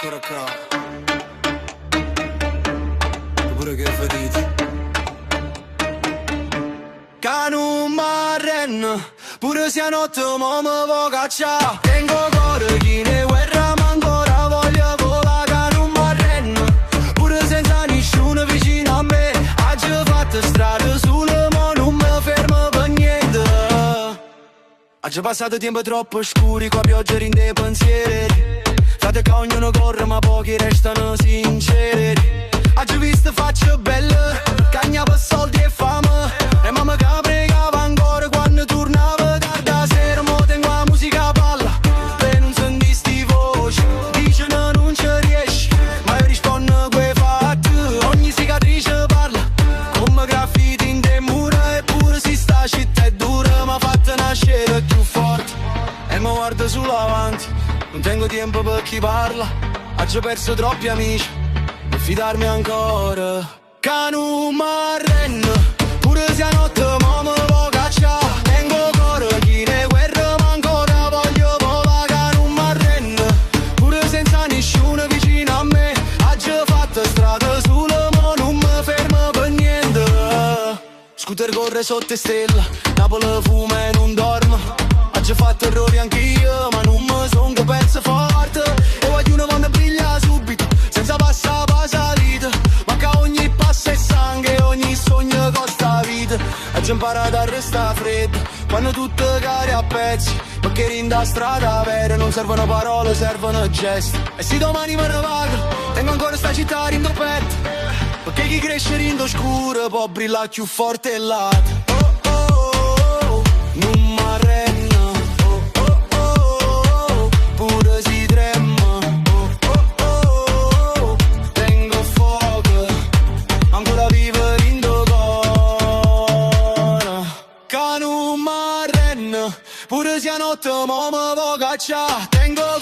ancora qua. Pure che feriti. Canu marren, pure se a notte mo me vo caccia. Tengo cuore chi ne guerra ma ancora voglio volare. Canu marren, pure senza nessuno vicino a me. Oggi ho fatto strada sulle mo non mi fermo per niente. Oggi passato tempo troppo scuri, qua pioggia rinde i pensieri. Frate che ognuno corre ma pochi restano sinceri. Oggi visto facce belle, cagna per soldi e fame. E mamma che pregava ancora quando tornava tarda sera. Mo tengo la musica a palla, per non sentisti voce. Dice no, non ci riesci, ma io rispondo quei fatti. Ogni cicatrice parla, come graffiti in te mura. Eppure si sta città è dura, ma fatta nascere più forte. E mi guardo sull'avanti, non tengo tempo per chi parla. Oggi ho perso troppi amici, per fidarmi ancora. Canu marren, pure se a notte mo me vo caccia. Tengo cuore chi ne guerra ma ancora voglio volare. Canu marren, pure senza nessuno vicino a me. Oggi ho fatto strada sulle mo non mi fermo per niente. Scooter corre sotto stella, Napoli fuma e non dormo. Oggi ho fatto errori anch'io ma non mi son che penso forte. E voglio una quando brilla subito, senza passare per salita. Ma che ogni passo è sangue, ogni sogno costa vita. Oggi ho imparato a restare freddo quando tutto cade a pezzi. Perché rinda strada vera non servono parole, servono gesti. E se domani me ne vado, tengo ancora sta città rindo petto. Perché chi cresce rindo scuro può brillare più forte e lato. Non m'arrenno, pure si trema. Tengo fuoco, ancora vivo in cuore. Canu m'arrenno, pure se a notte mo me vo caccia. Tengo